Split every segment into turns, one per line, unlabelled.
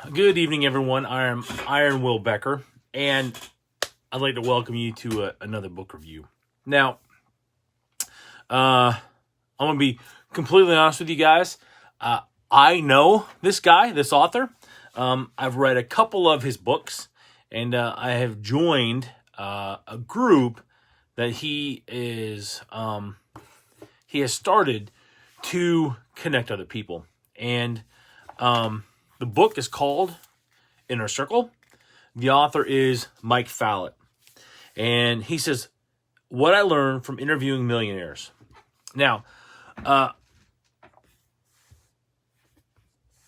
Good evening, everyone. I'm Iron Will Becker, and I'd like to welcome you to another book review. Now, I'm going to be completely honest with you guys. I know this guy, this author. I've read a couple of his books, and I have joined a group that he has started to connect other people. And the book is called Inner Circle. The author is Mike Fallat. And he says, what I learned from interviewing millionaires. Now, I'm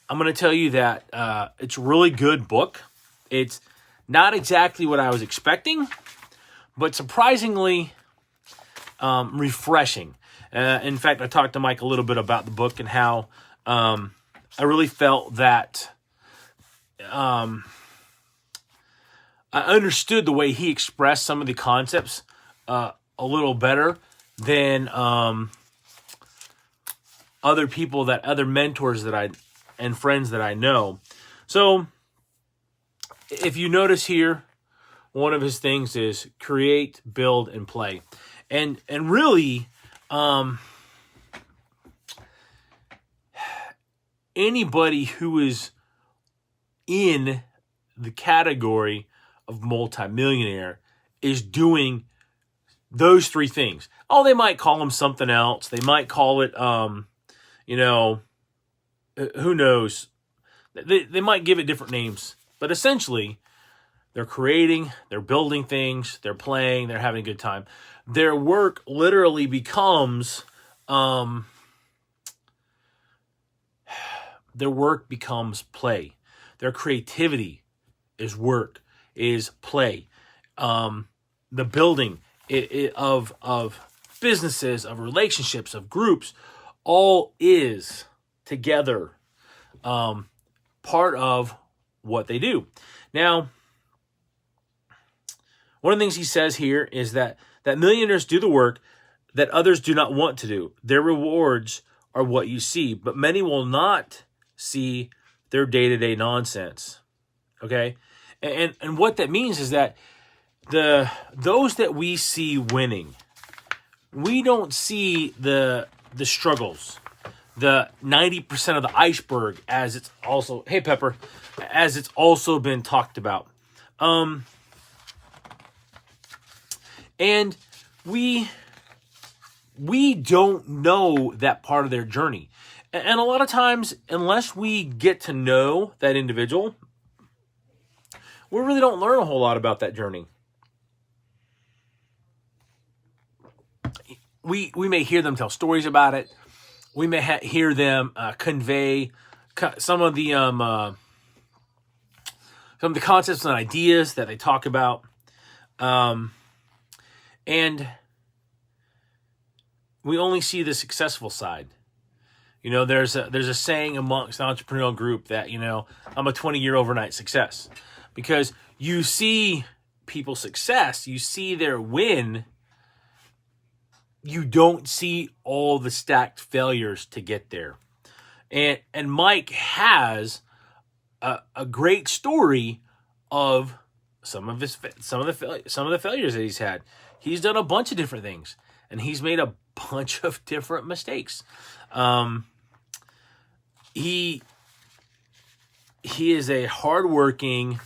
going to tell you that it's a really good book. It's not exactly what I was expecting, but surprisingly refreshing. In fact, I talked to Mike a little bit about the book and how I really felt that I understood the way he expressed some of the concepts a little better than other mentors and friends that I know. So if you notice here, one of his things is create, build, and play. And really, anybody who is in the category of multimillionaire is doing those three things. Oh, they might call them something else. They might call it, who knows? They might give it different names. But essentially, they're creating, they're building things, they're playing, they're having a good time. Their work literally becomes play. Their creativity is work, is play. The building of businesses, of relationships, of groups, all is together part of what they do. Now, one of the things he says here is that millionaires do the work that others do not want to do. Their rewards are what you see, but many will not see their day-to-day nonsense. Okay? And what that means is that those that we see winning, we don't see the struggles, the 90% of the iceberg, as it's also, hey Pepper, as it's also been talked about. And we don't know that part of their journey. And a lot of times, unless we get to know that individual, we really don't learn a whole lot about that journey. We may hear them tell stories about it. We may hear them convey some of the concepts and ideas that they talk about, and we only see the successful side. You know, there's a saying amongst the entrepreneurial group that, I'm a 20-year overnight success. Because you see people's success, you see their win, you don't see all the stacked failures to get there. And Mike has a great story of some of the failures that he's had. He's done a bunch of different things, and he's made a bunch of different mistakes. He is a hardworking,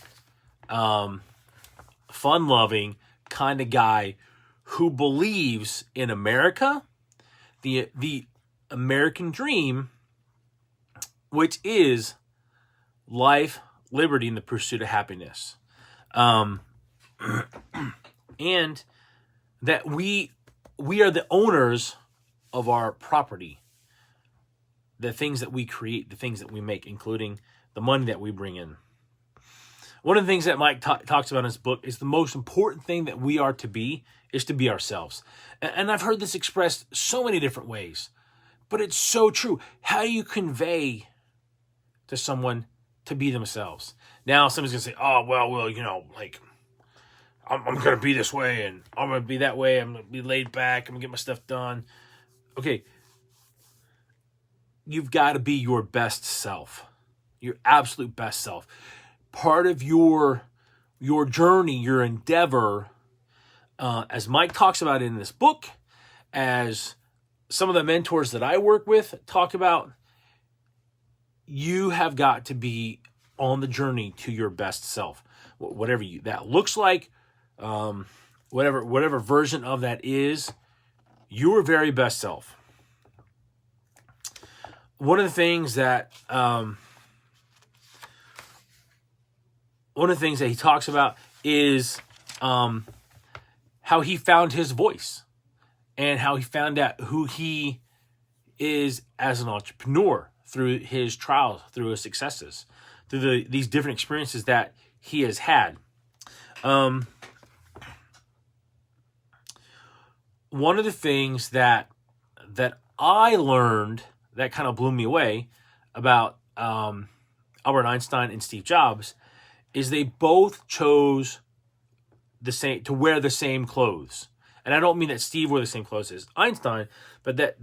fun-loving kind of guy who believes in America, the American dream, which is life, liberty, and the pursuit of happiness. And that we are the owners of our property, the things that we create, the things that we make, including the money that we bring in. One of the things that Mike talks about in his book is the most important thing that we are to be is to be ourselves. And I've heard this expressed so many different ways, but it's so true. How do you convey to someone to be themselves? Now, somebody's going to say, oh, well, I'm going to be this way, and I'm going to be that way. I'm going to be laid back. I'm going to get my stuff done. Okay. You've got to be your best self. your absolute best self. Part of your journey, your endeavor, as Mike talks about in this book, as some of the mentors that I work with talk about, you have got to be on the journey to your best self, whatever that looks like, whatever version of that is, your very best self. One of the things that he talks about is how he found his voice and how he found out who he is as an entrepreneur through his trials, through his successes, through these different experiences that he has had. One of the things that I learned that kind of blew me away about Albert Einstein and Steve Jobs is they both chose to wear the same clothes. And I don't mean that Steve wore the same clothes as Einstein, but that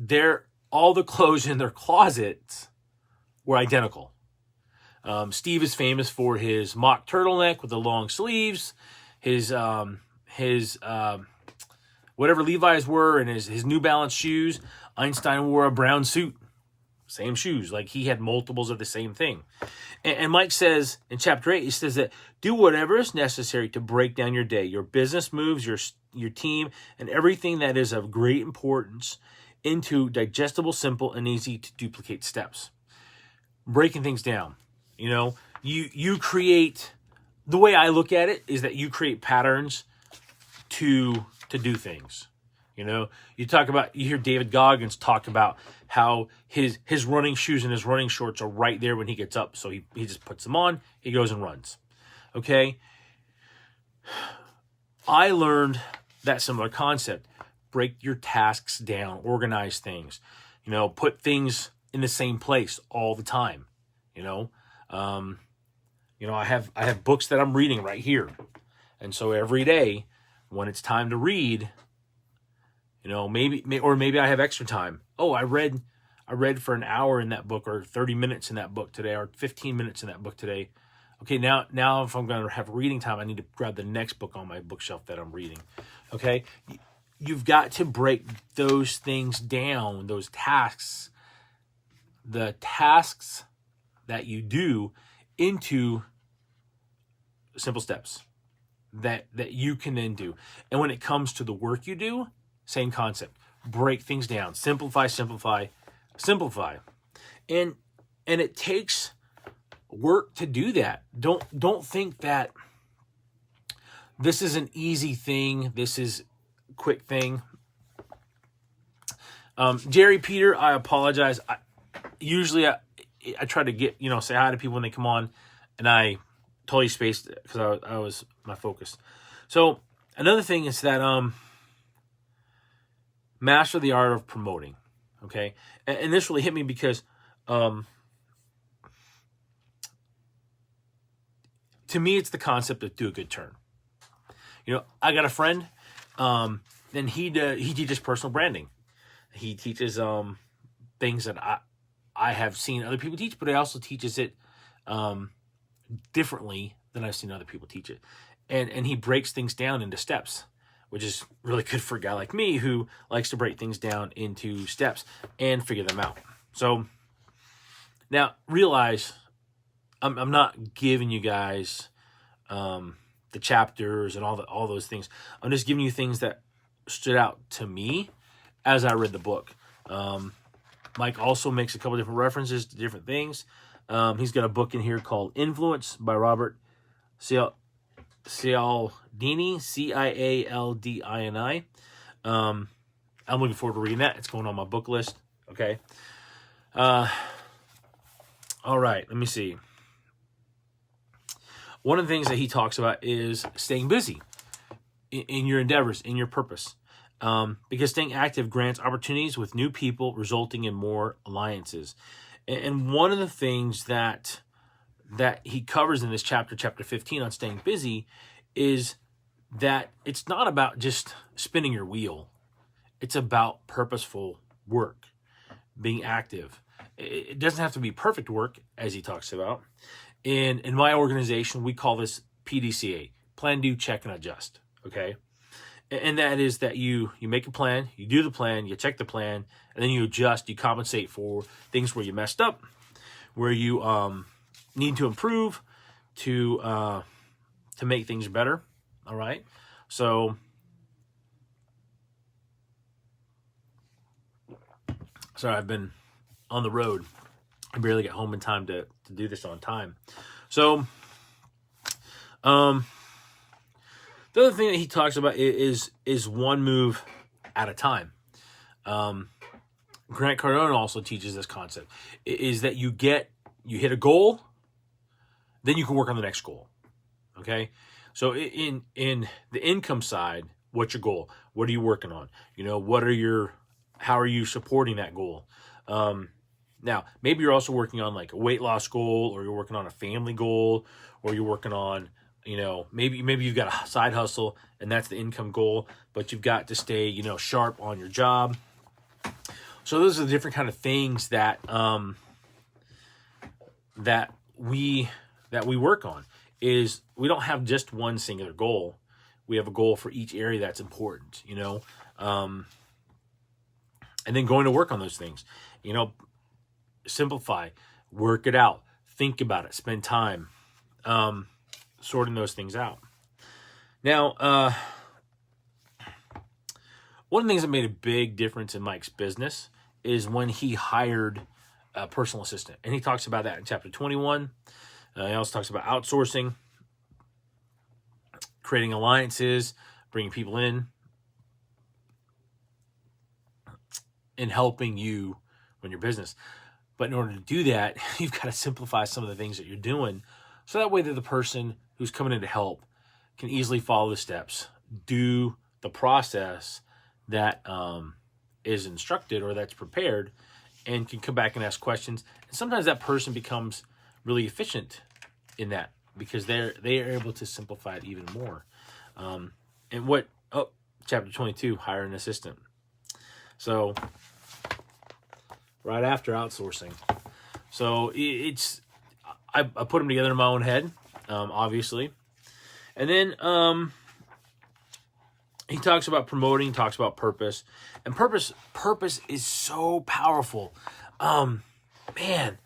all the clothes in their closets were identical. Steve is famous for his mock turtleneck with the long sleeves, his whatever Levi's were, and his New Balance shoes. Einstein wore a brown suit, same shoes. Like, he had multiples of the same thing. And Mike says in chapter 8, he says that do whatever is necessary to break down your day, your business moves, your team, and everything that is of great importance into digestible, simple, and easy to duplicate steps. Breaking things down. You know, you create, the way I look at it is that you create patterns to do things. You know, you hear David Goggins talk about how his running shoes and his running shorts are right there when he gets up. So he just puts them on, he goes and runs. Okay. I learned that similar concept. Break your tasks down, organize things, you know, put things in the same place all the time. You know, I have books that I'm reading right here. And so every day when it's time to read, you know, maybe I have extra time. Oh, I read for an hour in that book, or 30 minutes in that book today, or 15 minutes in that book today. Okay, now if I'm going to have reading time, I need to grab the next book on my bookshelf that I'm reading. Okay, you've got to break those things down, those tasks, the tasks that you do, into simple steps that you can then do. And when it comes to the work you do, same concept. Break things down. Simplify. And it takes work to do that. Don't think that this is an easy thing. This is a quick thing. Jerry Peter, I apologize. Usually I try to get, say hi to people when they come on, and I totally spaced it because I was my focus. So another thing is that master the art of promoting. Okay, and this really hit me because to me it's the concept of do a good turn. I got a friend, and he teaches personal branding. He teaches things that I have seen other people teach, but he also teaches it differently than I've seen other people teach it. And he breaks things down into steps, which is really good for a guy like me who likes to break things down into steps and figure them out. So now realize I'm not giving you guys the chapters and all those things. I'm just giving you things that stood out to me as I read the book. Mike also makes a couple different references to different things. He's got a book in here called Influence by Robert Cialdini, Cialdini. I'm looking forward to reading that. It's going on my book list. Okay. All right. Let me see. One of the things that he talks about is staying busy in your endeavors, in your purpose. Because staying active grants opportunities with new people, resulting in more alliances. And one of the things that he covers in this chapter 15 on staying busy, is that it's not about just spinning your wheel. It's about purposeful work, being active, It doesn't have to be perfect work, as he talks about. In my organization, we call this PDCA, plan, do, check, and adjust. Okay. And that is that you make a plan, you do the plan, you check the plan, and then you adjust, you compensate for things where you messed up, where you need to improve to make things better. All right. So sorry, I've been on the road. I barely get home in time to do this on time. So the other thing that he talks about is one move at a time. Grant Cardone also teaches this concept, is that you hit a goal, then you can work on the next goal. Okay? So in the income side, what's your goal? What are you working on? How are you supporting that goal? Now, maybe you're also working on like a weight loss goal, or you're working on a family goal, or you're working on, maybe you've got a side hustle and that's the income goal, but you've got to stay, sharp on your job. So those are the different kind of things that we work on. Is we don't have just one singular goal. We have a goal for each area that's important, and then going to work on those things, simplify, work it out, think about it, spend time sorting those things out. Now, one of the things that made a big difference in Mike's business is when he hired a personal assistant. And he talks about that in chapter 21. He also talks about outsourcing, creating alliances, bringing people in, and helping you run your business. But in order to do that, you've got to simplify some of the things that you're doing, so that way that the person who's coming in to help can easily follow the steps, do the process that is instructed or that's prepared, and can come back and ask questions. And sometimes that person becomes really efficient in that because they are able to simplify it even more. Chapter 22, hire an assistant. So right after outsourcing. So I put them together in my own head, obviously. And then he talks about promoting, talks about purpose. And purpose is so powerful. Man.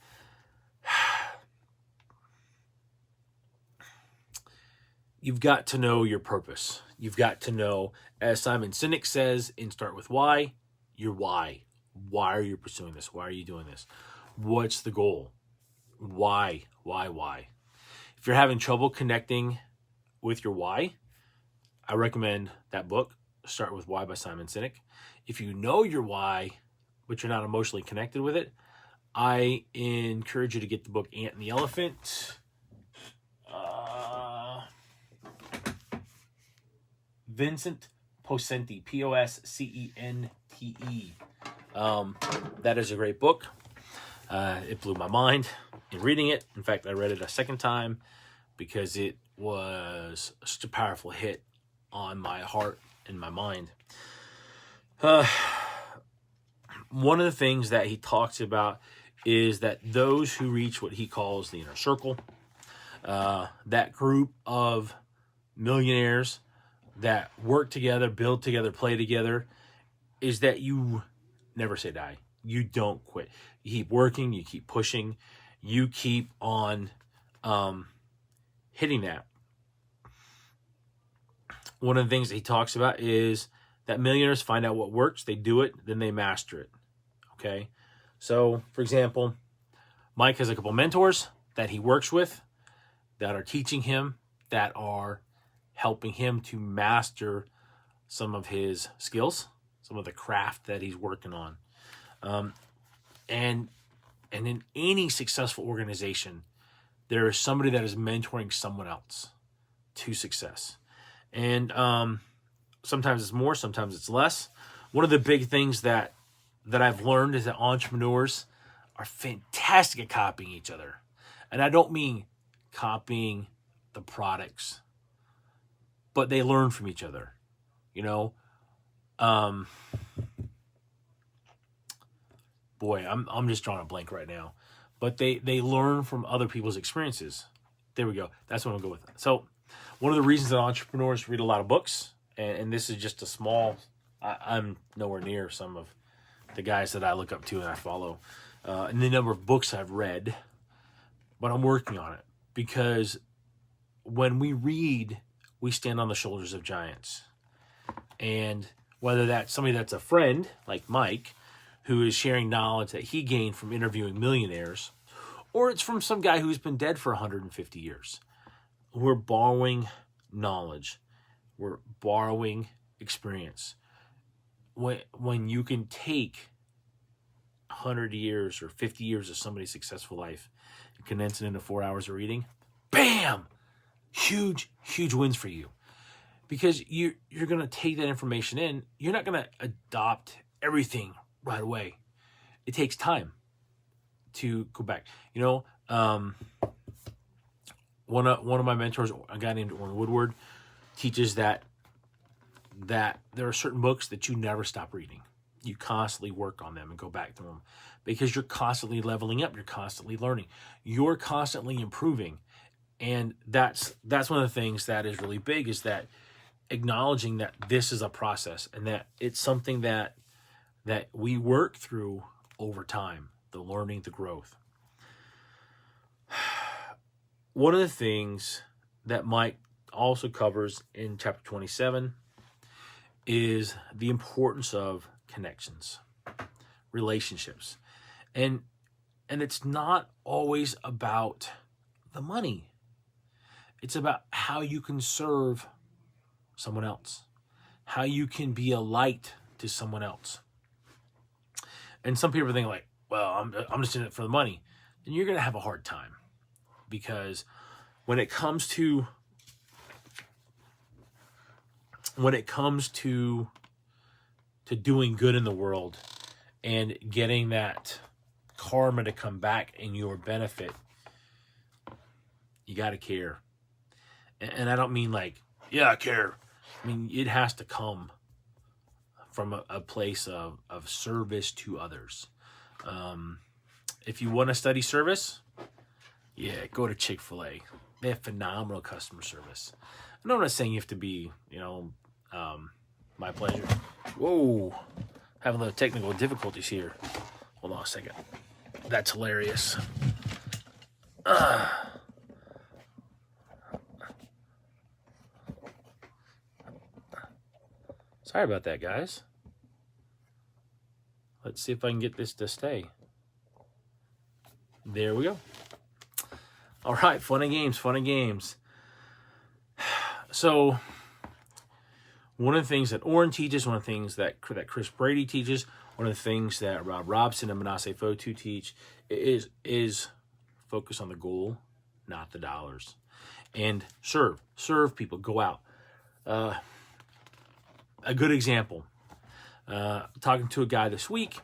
You've got to know your purpose. You've got to know, as Simon Sinek says, in Start With Why, your why. Why are you pursuing this? Why are you doing this? What's the goal? Why? If you're having trouble connecting with your why, I recommend that book, Start With Why by Simon Sinek. If you know your why, but you're not emotionally connected with it, I encourage you to get the book Ant and the Elephant. Vincent Poscente, Poscente. That is a great book. It blew my mind in reading it. In fact, I read it a second time because it was such a powerful hit on my heart and my mind. One of the things that he talks about is that those who reach what he calls the inner circle, that group of millionaires that work together, build together, play together, is that you never say die. You don't quit. You keep working, you keep pushing, you keep on hitting that. One of the things that he talks about is that millionaires find out what works, they do it, then they master it. Okay? So, for example, Mike has a couple mentors that he works with that are teaching him, that are helping him to master some of his skills, some of the craft that he's working on. And in any successful organization, there is somebody that is mentoring someone else to success. And sometimes it's more, sometimes it's less. One of the big things that I've learned is that entrepreneurs are fantastic at copying each other. And I don't mean copying the products, but they learn from each other. boy, I'm just drawing a blank right now. But they learn from other people's experiences. There we go. That's what I'm going to go with. So one of the reasons that entrepreneurs read a lot of books, and this is just a small, I'm nowhere near some of the guys that I look up to and I follow, and the number of books I've read, but I'm working on it, because when we read, we stand on the shoulders of giants. And whether that's somebody that's a friend, like Mike, who is sharing knowledge that he gained from interviewing millionaires, or it's from some guy who's been dead for 150 years. We're borrowing knowledge. We're borrowing experience. When you can take 100 years or 50 years of somebody's successful life and condense it into 4 hours of reading, bam! Huge, huge wins for you. Because you're going to take that information in. You're not going to adopt everything right away. It takes time to go back. You know, one of my mentors, a guy named Orrin Woodward, teaches that there are certain books that you never stop reading. You constantly work on them and go back to them, because you're constantly leveling up. You're constantly learning. You're constantly improving. And that's one of the things that is really big, is that acknowledging that this is a process and that it's something that we work through over time, the learning, the growth. One of the things that Mike also covers in chapter 27 is the importance of connections, relationships. And it's not always about the money. It's about how you can serve someone else, how you can be a light to someone else. And some people think like, well, I'm just in it for the money. Then you're going to have a hard time, because when it comes to doing good in the world and getting that karma to come back in your benefit, you got to care. And I don't mean like, yeah, I care. I mean, it has to come from a place of service to others. If you want to study service, yeah, go to Chick-fil-A. They have phenomenal customer service. And I'm not saying you have to be, my pleasure. Whoa, having a little technical difficulties here. Hold on a second. That's hilarious. Sorry about that, guys. Let's see if I can get this to stay. There we go. All right, fun and games. So, one of the things that Orrin teaches, one of the things that Chris Brady teaches, one of the things that Rob Robson and Manasseh Fotu teach is focus on the goal, not the dollars. And serve people, go out. A good example, talking to a guy this week,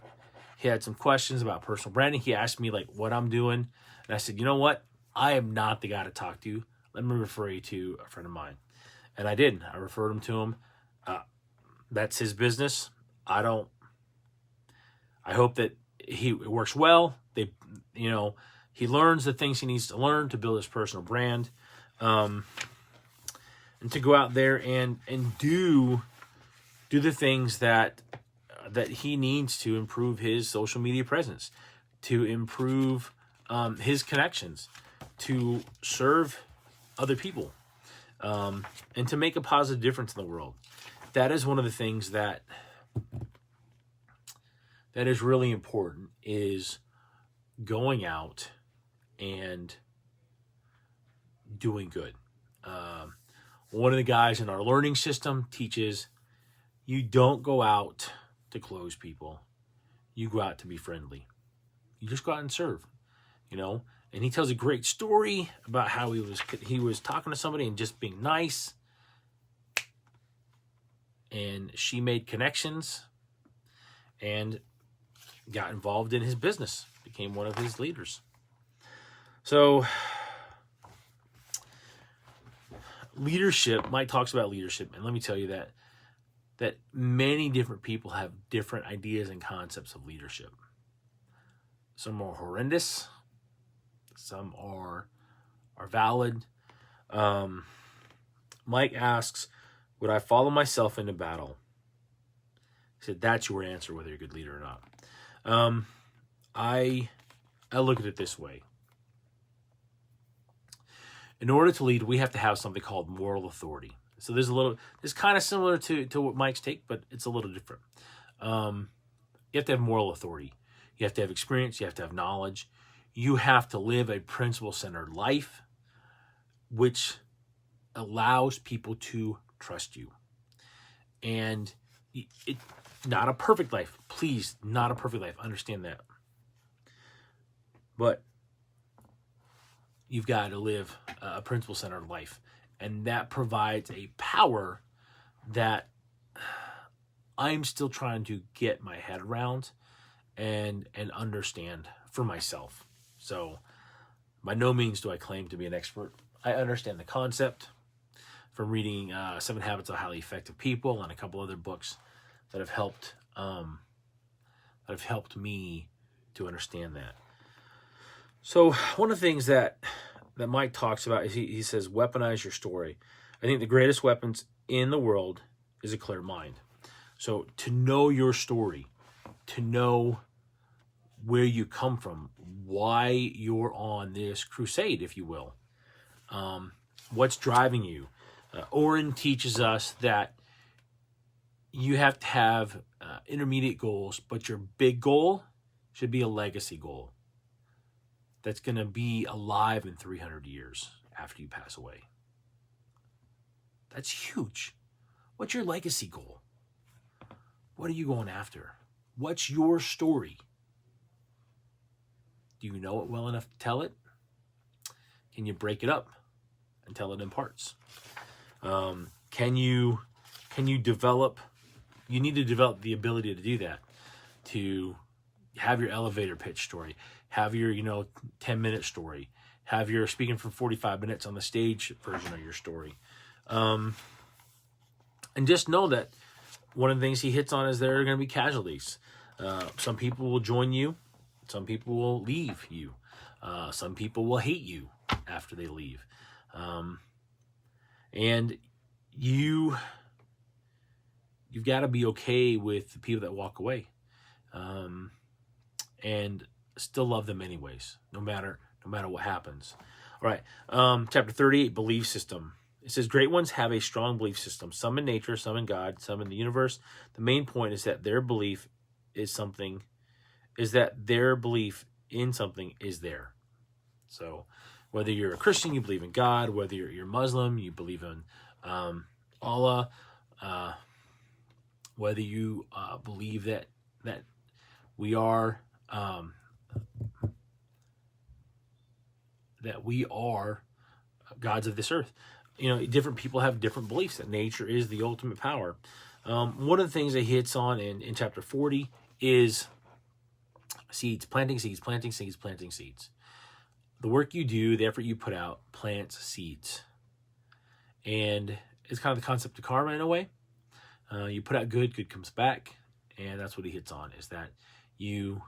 he had some questions about personal branding. He asked me like what I'm doing. And I said, you know what? I am not the guy to talk to. Let me refer you to a friend of mine. And I did. I referred him to him. That's his business. I hope that it works well. He learns the things he needs to learn to build his personal brand. And to go out there and do the things that he needs to improve his social media presence, to improve his connections, to serve other people, and to make a positive difference in the world. That is one of the things that is really important, is going out and doing good. One of the guys in our learning system teaches you don't go out to close people. You go out to be friendly. You just go out and serve, And he tells a great story about how he was talking to somebody and just being nice. And she made connections and got involved in his business, became one of his leaders. So leadership, Mike talks about leadership, and let me tell you that many different people have different ideas and concepts of leadership. Some are horrendous. Some are valid. Mike asks, would I follow myself into battle? He said, that's your answer, whether you're a good leader or not. I look at it this way. In order to lead, we have to have something called moral authority. So it's kind of similar to what Mike's take, but it's a little different. You have to have moral authority. You have to have experience. You have to have knowledge. You have to live a principle-centered life, which allows people to trust you. And it not a perfect life. Please, not a perfect life. Understand that. But you've got to live a principle-centered life. And that provides a power that I'm still trying to get my head around and understand for myself. So by no means do I claim to be an expert. I understand the concept from reading 7 Habits of Highly Effective People and a couple other books that have helped me to understand that. So one of the things that Mike talks about is he says, weaponize your story. I think the greatest weapons in the world is a clear mind. So to know your story, to know where you come from, why you're on this crusade, if you will, what's driving you. Oren teaches us that you have to have intermediate goals, but your big goal should be a legacy goal that's going to be alive in 300 years after you pass away. That's huge. What's your legacy goal? What are you going after? What's your story? Do you know it well enough to tell it? Can you break it up and tell it in parts? Can you develop? You need to develop the ability to do that. To have your elevator pitch story, have your 10-minute story, have your speaking for 45 minutes on the stage version of your story, and just know that one of the things he hits on is there are going to be casualties. Some people will join you, some people will leave you, some people will hate you after they leave, and you've got to be okay with the people that walk away. And still love them anyways, no matter what happens. All right, chapter 38, belief system. It says, great ones have a strong belief system, some in nature, some in God, some in the universe. The main point is that their belief in something is there. So whether you're a Christian, you believe in God, whether you're Muslim, you believe in Allah, whether you believe that we are gods of this earth. Different people have different beliefs that nature is the ultimate power. One of the things that he hits on in chapter 40 is seeds, planting seeds. The work you do, the effort you put out, plants seeds. And it's kind of the concept of karma in a way. You put out good comes back. And that's what he hits on, is that you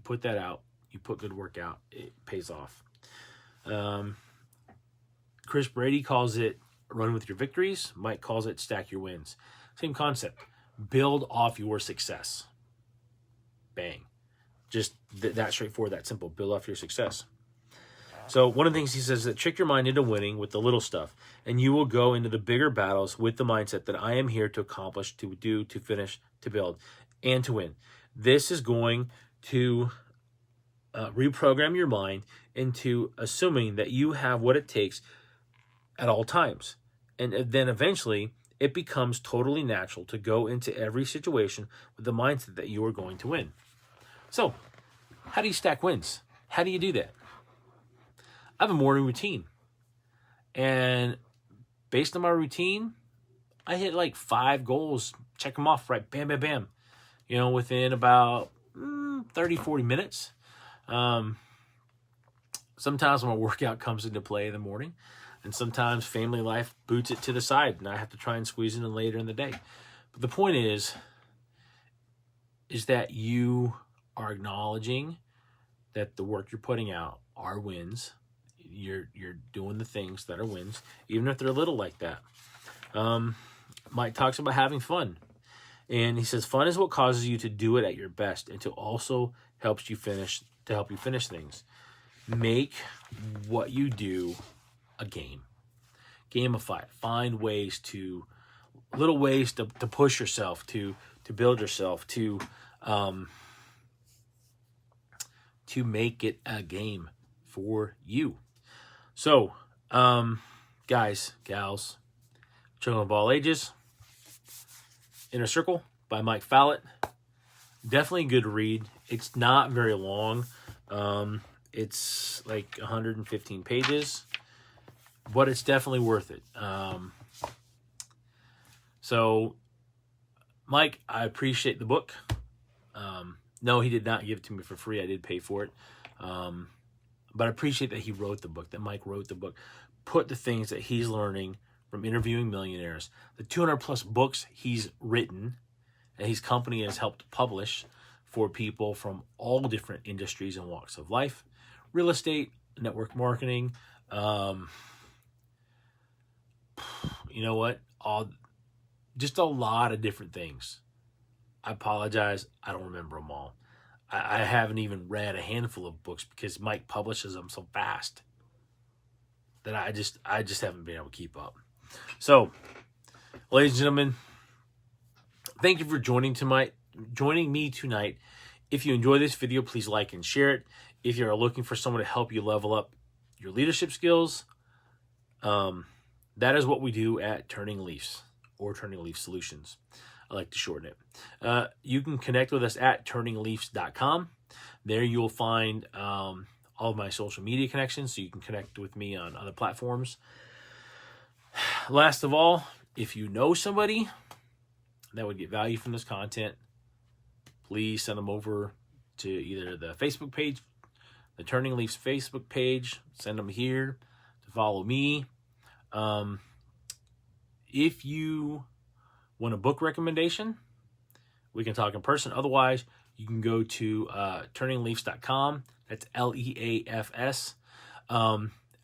put that out, you put good work out, it pays off. Chris Brady calls it run with your victories. Mike calls it stack your wins. Same concept. Build off your success. Bang. Just that straightforward, that simple. Build off your success. So one of the things he says is that trick your mind into winning with the little stuff, and you will go into the bigger battles with the mindset that I am here to accomplish, to do, to finish, to build, and to win. This is going to reprogram your mind into assuming that you have what it takes at all times. And then eventually it becomes totally natural to go into every situation with the mindset that you are going to win. So how do you stack wins? How do you do that? I have a morning routine. And based on my routine, I hit like 5 goals, check them off, right? Bam, bam, bam. Within about 30, 40 minutes. Sometimes my workout comes into play in the morning, and sometimes family life boots it to the side, and I have to try and squeeze it in later in the day. But the point is that you are acknowledging that the work you're putting out are wins. You're doing the things that are wins, even if they're little like that. Mike talks about having fun. And he says, fun is what causes you to do it at your best and to also help you finish things. Make what you do a game. Gamify it. Find little ways to push yourself, to build yourself, to make it a game for you. So, guys, gals, children of all ages, Inner Circle by Mike Fallat. Definitely a good read. It's not very long. It's like 115 pages, but it's definitely worth it. So, Mike, I appreciate the book. No, he did not give it to me for free. I did pay for it. But I appreciate that he wrote the book, that Mike wrote the book, put the things that he's learning from interviewing millionaires, the 200 plus books he's written and his company has helped publish for people from all different industries and walks of life, real estate, network marketing, you know what? Just a lot of different things. I apologize. I don't remember them all. I haven't even read a handful of books because Mike publishes them so fast that I just haven't been able to keep up. So, ladies and gentlemen, thank you for joining me tonight. If you enjoy this video, please like and share it. If you're looking for someone to help you level up your leadership skills, that is what we do at Turning Leafs, or Turning Leaf Solutions. I like to shorten it. You can connect with us at turningleafs.com. There you'll find all of my social media connections, so you can connect with me on other platforms. Last of all, if you know somebody that would get value from this content, please send them over to either the Facebook page, the Turning Leafs Facebook page. Send them here to follow me. If you want a book recommendation, we can talk in person. Otherwise, you can go to turningleafs.com. That's LEAFS.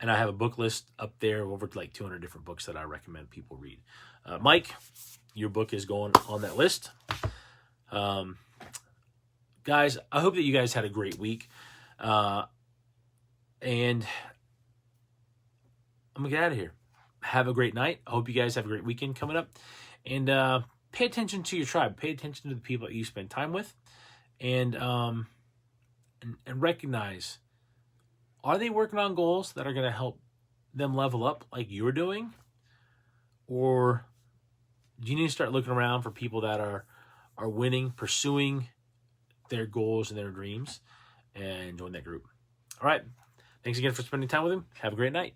And I have a book list up there of over like 200 different books that I recommend people read. Mike, your book is going on that list. Guys, I hope that you guys had a great week. And I'm going to get out of here. Have a great night. I hope you guys have a great weekend coming up. And pay attention to your tribe. Pay attention to the people that you spend time with. And recognize, are they working on goals that are going to help them level up like you're doing? Or do you need to start looking around for people that are winning, pursuing their goals and their dreams, and join that group? All right. Thanks again for spending time with him. Have a great night.